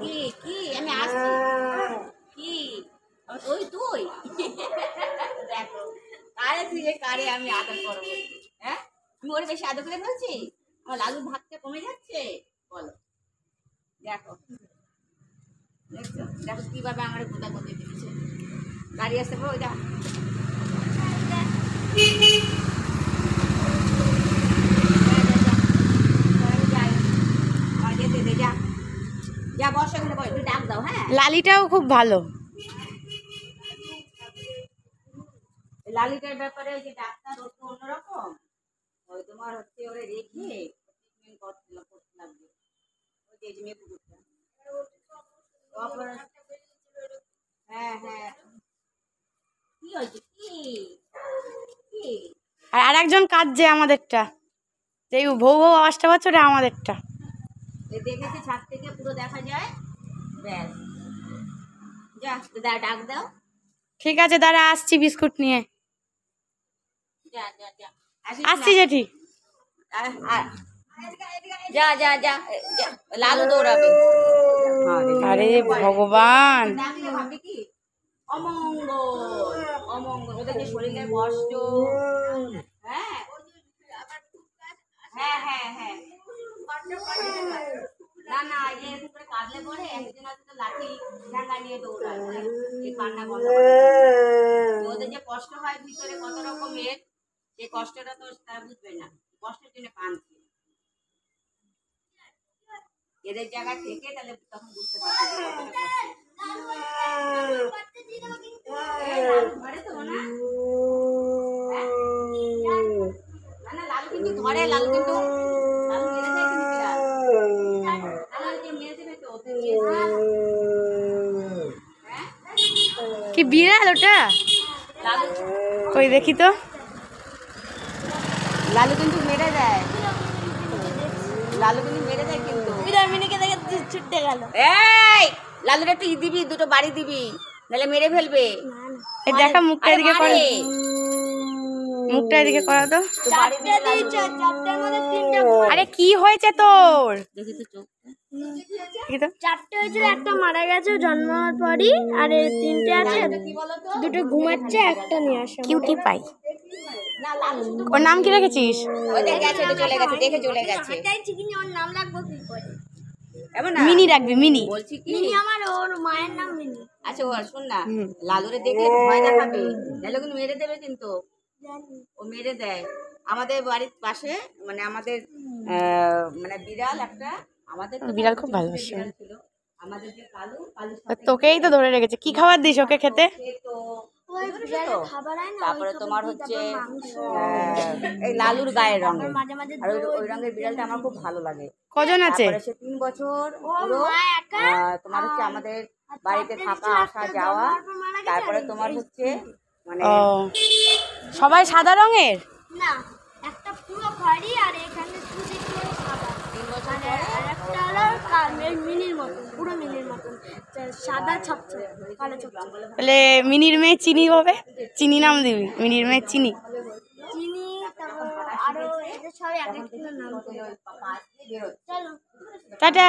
কি কি আমি আসছি কি ওই তুই দেখো কারে তুই কারে আমি আদর করবো হ্যাঁ আমি ওর বেশি আদর করে বলছি আমার লালুর ভাগটা কমে যাচ্ছে বলো দেখো দেখছো দেখো কিভাবে আমার গোদা গদে দিচ্ছে গাড়ি আসতে পারো ওইটা লালিটাও খুব ভালো। লালিটার ব্যাপারে যে ডাক্তার ওর তো অন্যরকম ওই তোমার হচ্ছে ওরে রেখে ট্রিটমেন্ট করতে লাগবে ওই যে মেয়ে পুকুরটা হ্যাঁ হ্যাঁ কি হয়েছে কি কি আর আরেকজন কাঁদছে আমাদেরটা, যে ভৌ ভৌ আওয়াজটা পাচ্ছে ওটা আমাদেরটা। দেখেছি ছাদ থেকে পুরো দেখা যায় ব্যাস যা ডাক দাও। ঠিক আছে দাঁড়া আসছি বিস্কুট নিয়ে। যা যা যা আসছি জেঠি। যা যা যা লালু দৌড়াবে। আরে ভগবান ভাববে কি অমঙ্গল অমঙ্গল ওদের যে শরীরের কষ্ট হ্যাঁ হ্যাঁ হ্যাঁ হ্যাঁ না না এরকম করে কাঁদলে পরে একজন আছে তো লাঠি ডাঙ্গা নিয়ে দৌড়ায় এই কান্না বন্ধ ওদের যে কষ্ট হয় ভিতরে কত রকমের সেই কষ্টটা তো তারা বুঝবে না কষ্টের জন্য কাঁদছে এদের জায়গায় থেকে তাহলে তখন বুঝতে পারবে না লালু কিন্তু ধরে লালু কিন্তু কি বিড়াল ওটা? কই দেখি তো। লালু কিন্তু মেরে দেয় লালু কিন্তু মেরে দেয় কিন্তু মিনিকে দেখে ছুটতে গেল। এই লালুর একটু দিবি দুটো বাড়ি দিবি নাহলে মেরে ফেলবে। দেখা মুখটা এদিকে করে মুখটা এদিকে করা তো। আরে কি হয়েছে তোর? দেখি তো চোখ চারটে হয়েছিল একটা মারা গেছে জন্মার পরই আর তিনটে আছে দুটো ঘুমাচ্ছে একটা নিয়ে আসে কিউটি পাই। ওর নাম কি রেখেছিস? চলে গেছে দেখে চলে গেছে ওর নাম রাখবো কি করে মিনি রাখবি মিনি। বলছি কি মিনি আমার ওর মায়ের নাম মিনি। আচ্ছা ও শোন না লালুরে দেখলে ভয় দেখাবে নাহলে কিন্তু মেরে দেবে কিন্তু ও মেরে দেয়। আমাদের বাড়ির পাশে মানে আমাদের মানে বিড়াল একটা আমাদের বিড়াল খুব ভালোবাসে ছিল আমাদের যে কালু তোকেই তো ধরে রেখেছে। কি খাবার দিস ওকে খেতে? তারপরে তোমার হচ্ছে এই লালুর গায়ের রঙের আর ওই রঙের বিড়ালটা আমার খুব ভালো লাগে। কজন আছে? সে 3 বছর পুরো তোমার হচ্ছে আমাদের বাড়িতে থাকা আসা যাওয়া। তারপরে তোমার হচ্ছে মানে সবাই সাদা রঙের না একটা পুরো খয়েরি আর এখানে শুধু সাদা 3 বছর আর একটা হলো মিনির মতন পুরো মিনির মতন সাদা ছপছপ কালো ছপছপ। তাহলে মিনির মেয়ে চিনি হবে, চিনি নাম দিবি মিনির মেয়ে চিনি। চিনি তারপর আরো এদের সবাই এক একটা নাম। চলো টাটা,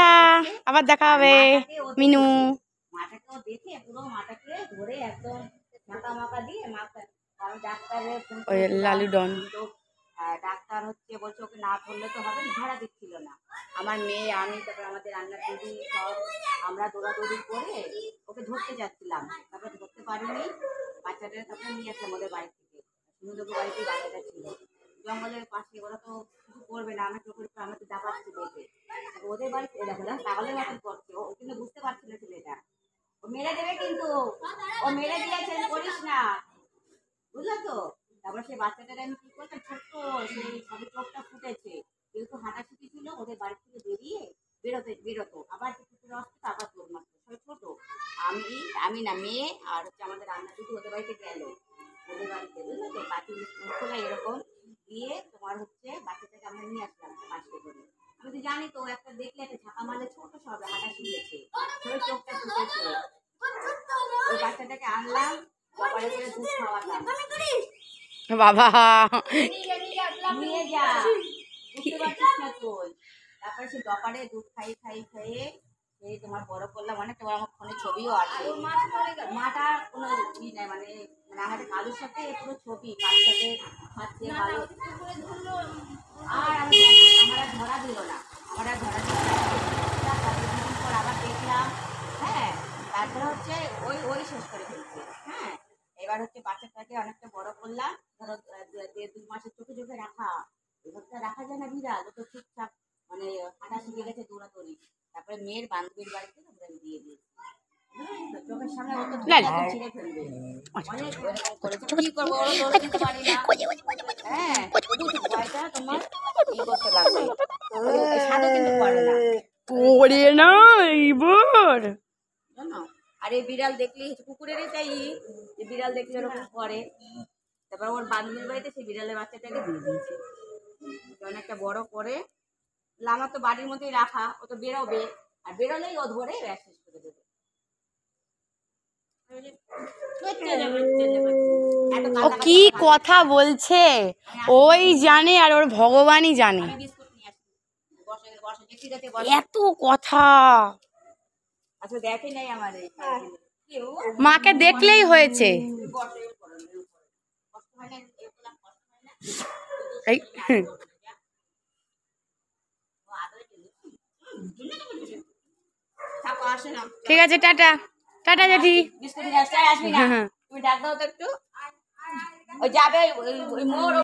আবার দেখা হবে মিনু। মাটাকে দেখে পুরো মাটাকে ধরে একদম মাথা মাথা দিয়ে মাথা কারণ ডাক্তারের ওই লালু ডন ডাক্তার হচ্ছে বলছে ওকে না ধরলে তো হবে না ভাড়া দিচ্ছিল না। আমার মেয়ে আমি তারপরে আমাদের রান্নার দিদি সব আমরা দৌড়াদৌড়ি করে ওকে ধরতে যাচ্ছিলাম তারপরে ধরতে পারিনি বাচ্চাটা তারপরে নিয়ে আসলাম ওদের বাড়ি থেকে সুন্দর বাড়িতে বাচ্চাটা ছিল জঙ্গলের পাশে ওরা তো কিছু করবে না আমরা চোখের উপর আমাকে দাপাচ্ছি দেখে ওদের বাড়িতে দেখো পাগলের মতন করছে ও কিন্তু বুঝতে পারছে না ছেলেটা ও মেরে দেবে কিন্তু ও মেরে দিয়েছে করিস না বুঝলো তো। তারপর সেই বাচ্চাটাকে আমি কি করতাম ছোট্ট সেই সবে চোখটা ফুটেছে যেহেতু হাঁটা শিখেছিল ওদের বাড়ি থেকে বেরোতো আবার পুকুরে আসতো আবার দৌড় মারতো সবাই ছোট আমি না মেয়ে আর হচ্ছে আমাদের রান্না দিদি ওদের বাড়িতে গেল ওদের বাড়িতে বুঝলো তো বাকি খোলা এরকম দিয়ে তোমার হচ্ছে বাচ্চাটাকে আমরা নিয়ে আসলাম বাসে করে। আমি তো জানি তো একটা দেখলে একটা ঝাঁকা মারলে ছোট সব হাঁটা শিখেছে সবাই চোখটা ফুটেছে ওই বাচ্চাটাকে আনলাম বাড়ি করে দুধ খাওয়াতাম বাবা নিয়ে যা বুঝতে পারছিস না তুই তারপরে সে টপারে দুধ খাইয়ে এই তোমার বড় করলাম অনেকটা বড়। আমার ফোনে ছবিও আছে। মাটা কোনো ই নাই, মানে মানে আমাদের কালুর সাথে পুরো ছবি, কালুর সাথে খাচ্ছে কালু। আর আমার আর ধরা দিল না, আমার আর ধরা দিল না। তারপরে কিছুদিন পর আবার দেখলাম, হ্যাঁ, তারপরে হচ্ছে ওই ওই শেষ করে ফেলছে। হ্যাঁ, এবার হচ্ছে বাচ্চাটাকে অনেকটা বড় করলাম, ধরো 1.5-2 মাসের চোখে চোখে রাখা। এভাবে রাখা যায় না বিড়াল, ও তো চুপচাপ মানে হাঁটা শিখে গেছে, দৌড়াদৌড়ি। তারপরে মেয়ের বান্ধবীর বাড়িতে আমি দিয়ে দিয়েছি। চোখের সামনে ও তো ছিঁড়ে ফেলবে। অনেক এরকম করেছে, কি করবো, ওরা দৌড়ে দিতে পারি না। হ্যাঁ, ভয়টা তোমার ই করতে লাগবে, সাদও কিন্তু করে না, পড়ে না এইবার। জানো। আর এই বিড়াল দেখলে কুকুরেরই তাই, যে বিড়াল দেখলে ওরকম করে। তারপর ওর বান্ধবীর বাড়িতে সেই বিড়ালের বাচ্চাটাকে দিয়ে দিয়েছে, অনেকটা বড় করে। আমার তো বাড়ির মধ্যেই রাখা, ও তো বেরোবে, আর বেরোলেই ও ধরে ব্যাস শেষ করে দেবে। ও কি কথা বলছে, ওই জানে আর ওর ভগবানই জানে। আমি বিস্কুট নিয়ে আসি, বসে বসে দেখি যাতে এত কথা আচ্ছা দেখে নাই আমার এই কেউ মাকে দেখলেই হয়েছে। বসে কষ্ট হয় না, এগুলো কষ্ট হয় না। এই থাকো, আসে না। ঠিক আছে, টাটা টাটা জেঠি। বিস্কুট নিয়ে আসতে আসবি না, তুমি ডাক দাও তো একটু। ওই যাবে ওই মোড়